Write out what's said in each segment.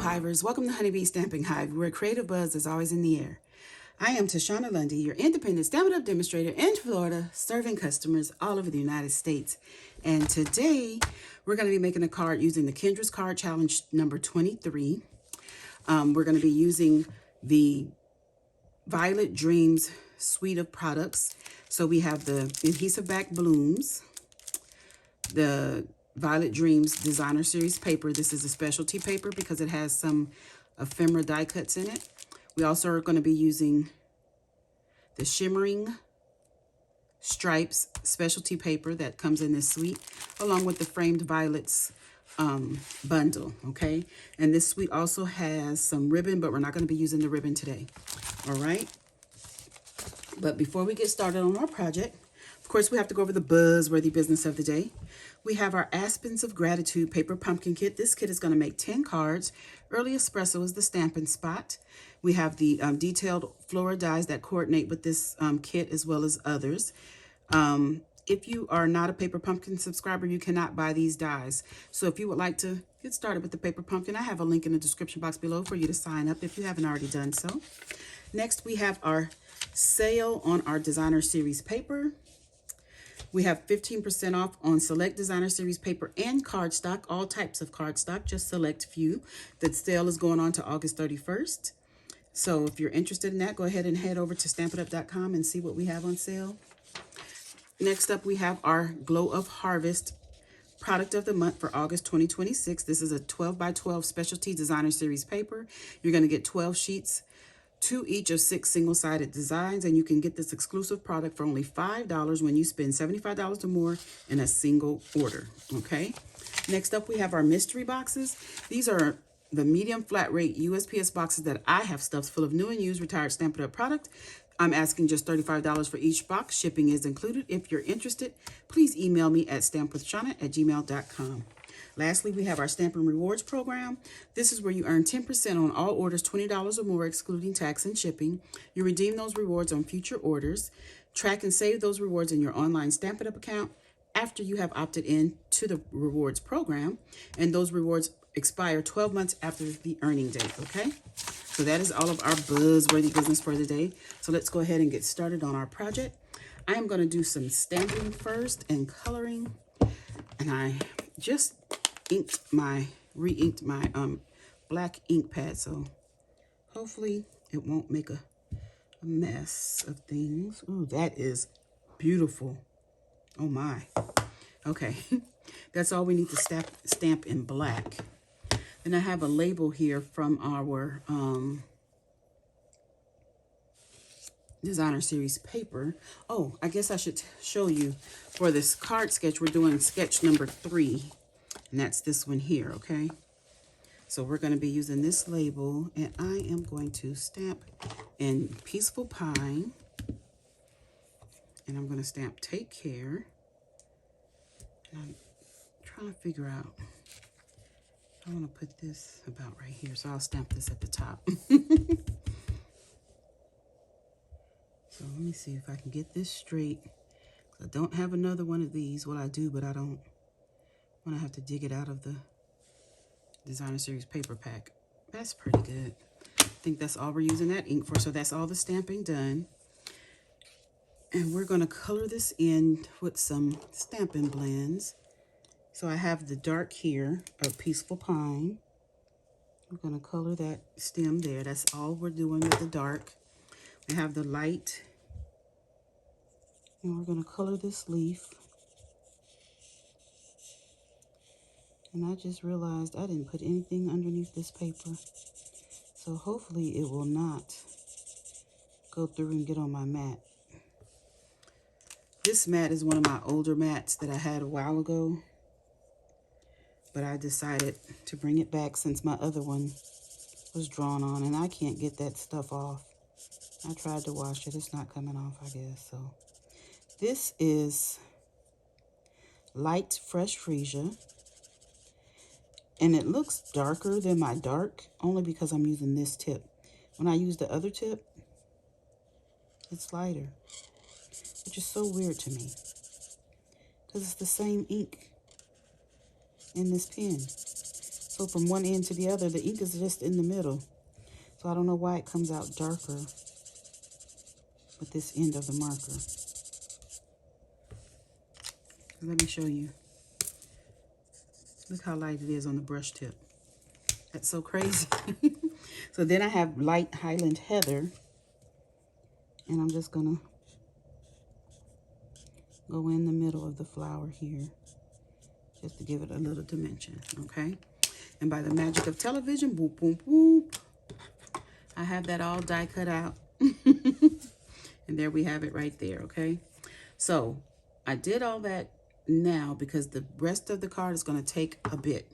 Hivers, welcome to Honeybee Stamping Hive, where creative buzz is always in the air. I am Tashana Lundy, your independent Stampin' Up demonstrator in Florida, serving customers all over the United States. And today, we're going to be making a card using the Kendra's Card Challenge number 23. We're going to be using the Violet Dreams suite of products. So we have the Adhesive-Backed blooms, the Violet Dreams Designer Series paper. This is a specialty paper because it has some ephemera die cuts in it. We also are going to be using the Shimmering Stripes Specialty Paper that comes in this suite, along with the Framed Violets bundle, okay? And this suite also has some ribbon, but we're not going to be using the ribbon today, all right? But before we get started on our project, of course, we have to go over the buzzworthy business of the day. We have our Aspens of Gratitude paper pumpkin kit. This kit is going to make 10 cards. Early Espresso is the stamping spot. We have the detailed floral dies that coordinate with this kit as well as others. If you are not a Paper Pumpkin subscriber, you cannot buy these dies. So if you would like to get started with the Paper Pumpkin, I have a link in the description box below for you to sign up if you haven't already done so. Next, we have our sale on our Designer Series paper. We have 15% off on select Designer Series paper and cardstock, all types of cardstock, just select few. The sale is going on to August 31st. So if you're interested in that, go ahead and head over to stampinup.com and see what we have on sale. Next up, we have our Glow of Harvest product of the month for August 2026. This is a 12 by 12 specialty Designer Series paper. You're going to get 12 sheets, 2 each of 6 single-sided designs, and you can get this exclusive product for only $5 when you spend $75 or more in a single order, okay? Next up, we have our mystery boxes. These are the medium flat rate USPS boxes that I have stuffed full of new and used retired Stampin' Up product. I'm asking just $35 for each box. Shipping is included. If you're interested, please email me at stampwithshana@gmail.com. Lastly, we have our Stampin' Rewards program. This is where you earn 10% on all orders $20 or more, excluding tax and shipping. You redeem those rewards on future orders. Track and save those rewards in your online Stampin' Up account after you have opted in to the rewards program. And those rewards expire 12 months after the earning date, okay? So that is all of our buzzworthy business for the day. So let's go ahead and get started on our project. I am going to do some stamping first and coloring. And I just re-inked my black ink pad, so hopefully it won't make a mess of things. Ooh, that is beautiful. Oh my. Okay, that's all we need to stamp in black. And I have a label here from our Designer Series paper. Oh, I guess I should show you for this card sketch, we're doing sketch number 3. And that's this one here, okay? So we're going to be using this label, and I am going to stamp in Peaceful Pine. And I'm going to stamp Take Care. And I'm trying to figure out, I want to put this about right here, so I'll stamp this at the top. So let me see if I can get this straight. I don't have another one of these. Well, I do, but I don't want to have to dig it out of the Designer Series paper pack. That's pretty good. I think that's all we're using that ink for. So that's all the stamping done. And we're going to color this in with some Stampin' Blends. So I have the dark here of Peaceful Pine. We're going to color that stem there. That's all we're doing with the dark. We have the light. And we're going to color this leaf. And I just realized I didn't put anything underneath this paper. So hopefully it will not go through and get on my mat. This mat is one of my older mats that I had a while ago. But I decided to bring it back since my other one was drawn on. And I can't get that stuff off. I tried to wash it. It's not coming off, I guess. So this is Light Fresh Freesia. And it looks darker than my dark, only because I'm using this tip. When I use the other tip, it's lighter, which is so weird to me, because it's the same ink in this pen. So from one end to the other, the ink is just in the middle. So I don't know why it comes out darker with this end of the marker. Let me show you. Look how light it is on the brush tip. That's so crazy. So then I have light Highland Heather. And I'm just gonna go in the middle of the flower here, just to give it a little dimension, okay? And by the magic of television, boop, boop, boop, I have that all die cut out. And there we have it right there, okay? So I did all that now because the rest of the card is gonna take a bit.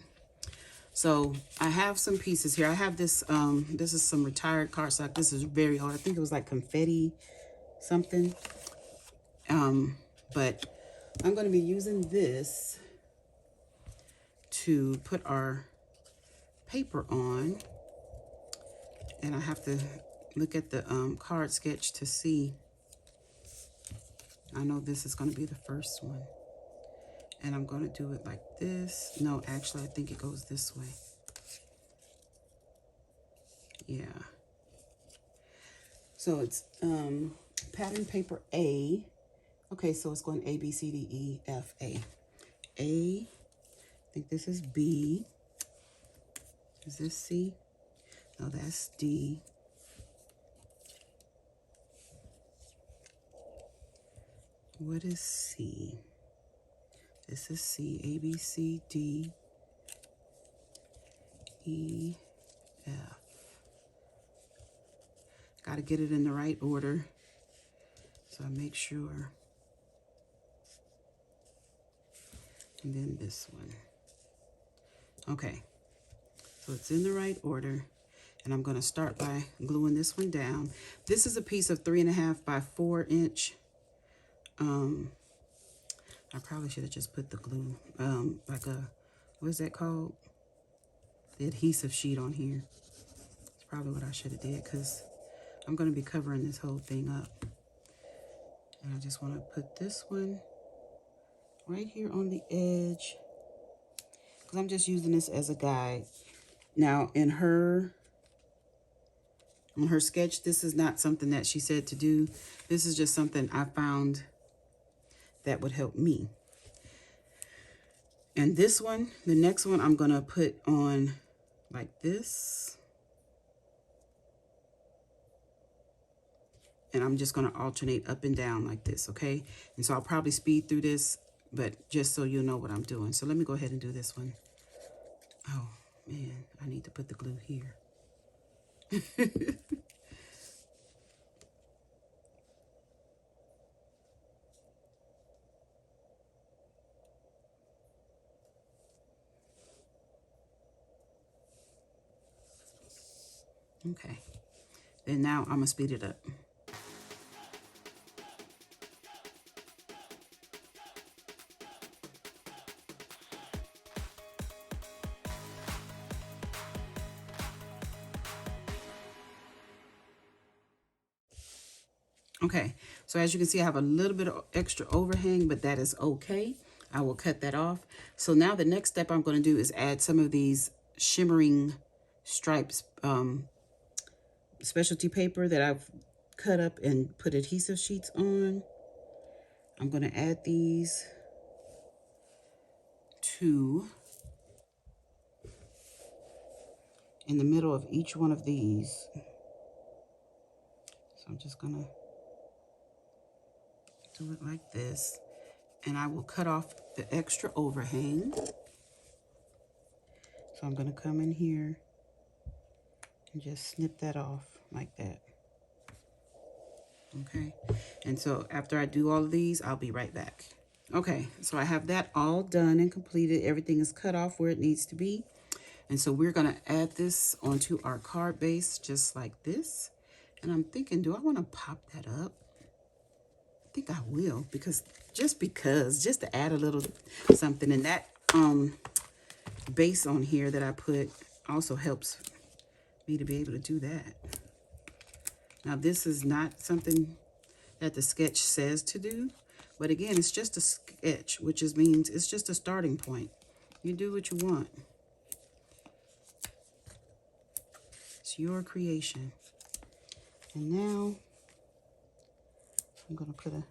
So I have some pieces here. I have this, this is some retired cardstock. This is very old. I think it was like confetti something. But I'm going to be using this to put our paper on. And I have to look at the card sketch to see. I know this is going to be the first one. And I'm going to do it like this. No, actually, I think it goes this way. Yeah. So it's pattern paper A. Okay, so it's going A, B, C, D, E, F, A. A, I think this is B. Is this C? No, that's D. What is C? This is C, A, B, C, D, E, F. Got to get it in the right order. So I make sure. And then this one. Okay, so it's in the right order. And I'm going to start by gluing this one down. This is a piece of 3.5 by 4 inch. I probably should have just put the glue, like a, what is that called? The adhesive sheet on here. It's probably what I should have did, because I'm going to be covering this whole thing up. And I just want to put this one right here on the edge, because I'm just using this as a guide. Now, on her sketch, this is not something that she said to do. This is just something I found that would help me. And this one, the next one, I'm going to put on like this. And I'm just going to alternate up and down like this, okay? And so I'll probably speed through this, but just so you know what I'm doing. So let me go ahead and do this one. Oh, man, I need to put the glue here. Okay, then now I'm going to speed it up. Okay, so as you can see, I have a little bit of extra overhang, but that is okay. I will cut that off. So now the next step I'm going to do is add some of these Shimmering Stripes specialty paper that I've cut up and put adhesive sheets on. I'm going to add these to in the middle of each one of these. So I'm just going to do it like this, and I will cut off the extra overhang. So I'm going to come in here and just snip that off like that. Okay, and so after I do all of these, I'll be right back. Okay, so I have that all done and completed. Everything is cut off where it needs to be. And so we're going to add this onto our card base just like this. And I'm thinking, do I want to pop that up? I think I will, because just to add a little something. And that base on here that I put also helps me to be able to do that. Now, this is not something that the sketch says to do, but again, it's just a sketch, which means it's just a starting point. You do what you want. It's your creation. And now I'm going to put a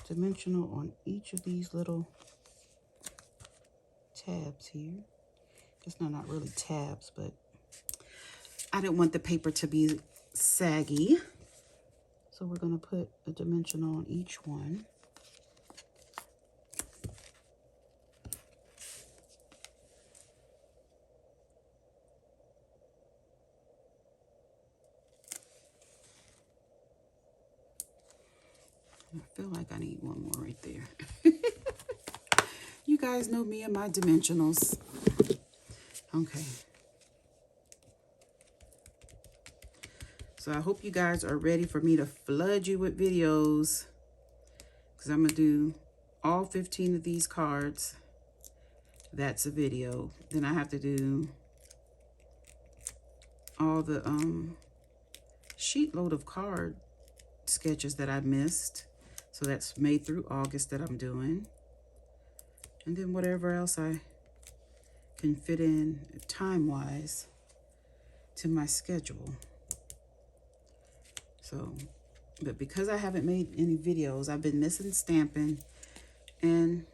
dimensional on each of these little tabs here. It's not really tabs, but I didn't want the paper to be saggy. So we're going to put a dimensional on each one. I feel like I need one more right there. You guys know me and my dimensionals. Okay. So I hope you guys are ready for me to flood you with videos, because I'm going to do all 15 of these cards. That's a video. Then I have to do all the sheet load of card sketches that I missed. So that's May through August that I'm doing. And then whatever else I can fit in time-wise to my schedule. So, but because I haven't made any videos, I've been missing stamping. And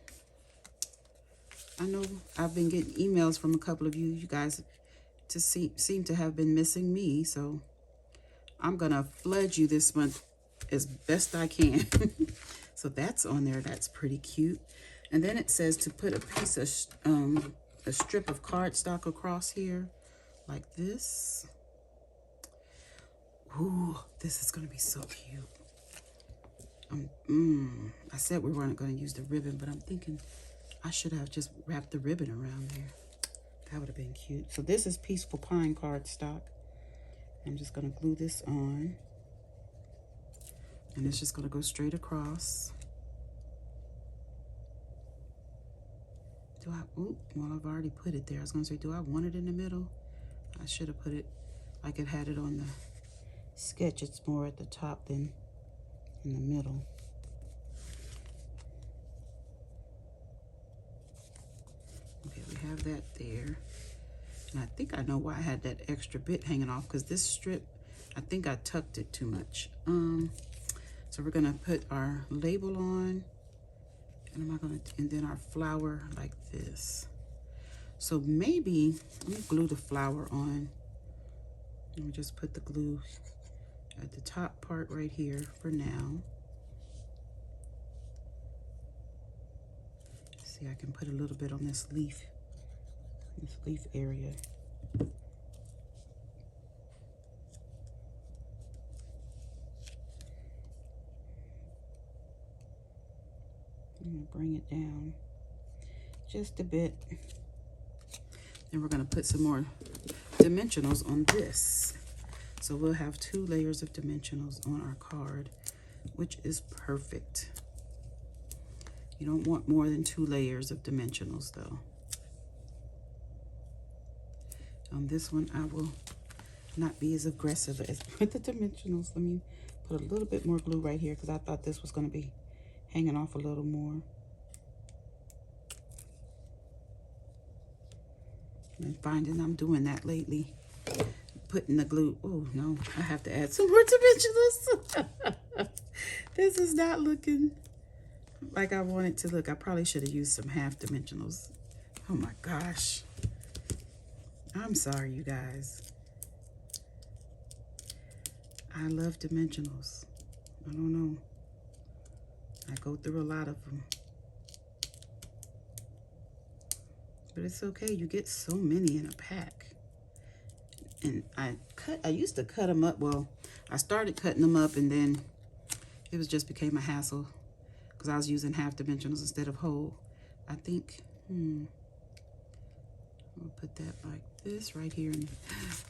I know I've been getting emails from a couple of you guys to seem to have been missing me. So I'm going to flood you this month as best I can. So that's on there. That's pretty cute. And then it says to put a piece of a strip of cardstock across here like this. Ooh, this is going to be so cute. I said we weren't going to use the ribbon, but I'm thinking I should have just wrapped the ribbon around there. That would have been cute. So this is Peaceful Pine cardstock. I'm just going to glue this on. And it's just going to go straight across. Well, I've already put it there. I was going to say, do I want it in the middle? I should have put it like it had it on the sketch. It's more at the top than in the middle. Okay, we have that there. And I think I know why I had that extra bit hanging off, because this strip, I think I tucked it too much. So we're gonna put our label on, and then our flower like this. So maybe, let me glue the flower on. Let me just put the glue at the top part right here for now. See, I can put a little bit on this leaf area. I'm gonna bring it down just a bit. Then we're gonna put some more dimensionals on this. So we'll have 2 layers of dimensionals on our card, which is perfect. You don't want more than 2 layers of dimensionals though. On this one, I will not be as aggressive as with the dimensionals. Let me put a little bit more glue right here, because I thought this was going to be hanging off a little more. I'm finding I'm doing that lately. Putting the glue. Oh no, I have to add some more dimensionals. This is not looking like I want it to look. I probably should have used some half dimensionals. Oh my gosh. I'm sorry, you guys. I love dimensionals. I don't know. I go through a lot of them. But it's okay. You get so many in a pack. And I used to cut them up. Well, I started cutting them up, and then it just became a hassle because I was using half dimensionals instead of whole. I think, I'll put that like this right here in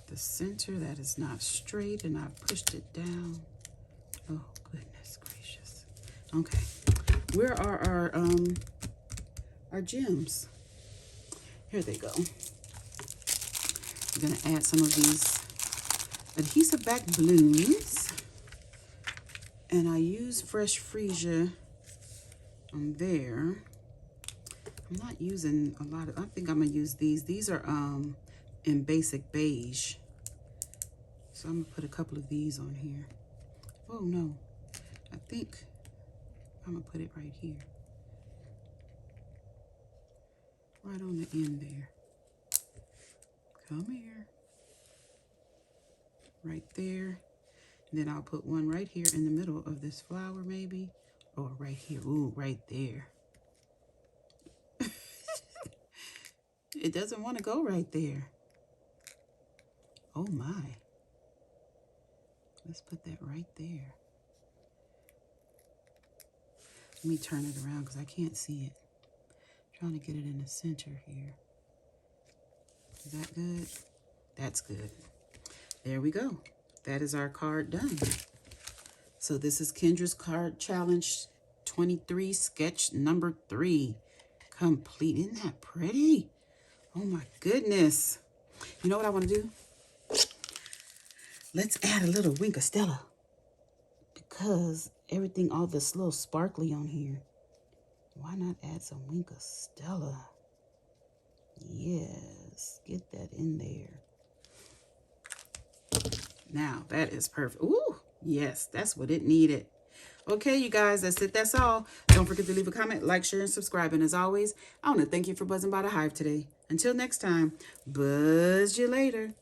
the center. That is not straight, and I pushed it down. Oh, goodness gracious. Okay, where are our gems? Here they go. I'm gonna add some of these Adhesive-Backed blooms, and I use Fresh Freesia on there. I'm not using a lot of, I think I'm gonna use these. These are in Basic Beige. So I'm going to put a couple of these on here. Oh, no. I think I'm going to put it right here. Right on the end there. Come here. Right there. And then I'll put one right here in the middle of this flower maybe. Or right here. Ooh, right there. It doesn't want to go right there. Oh my. Let's put that right there. Let me turn it around because I can't see it. I'm trying to get it in the center here. Is that good? That's good. There we go. That is our card done. So this is Kendra's Card Challenge 23, sketch number 3. Complete. Isn't that pretty? Oh my goodness. You know what I want to do? Let's add a little Wink of Stella. Because everything, all this little sparkly on here. Why not add some Wink of Stella? Yes, get that in there. Now, that is perfect. Ooh, yes, that's what it needed. Okay, you guys, that's it. That's all. Don't forget to leave a comment, like, share, and subscribe. And as always, I want to thank you for buzzing by the Hive today. Until next time, buzz you later.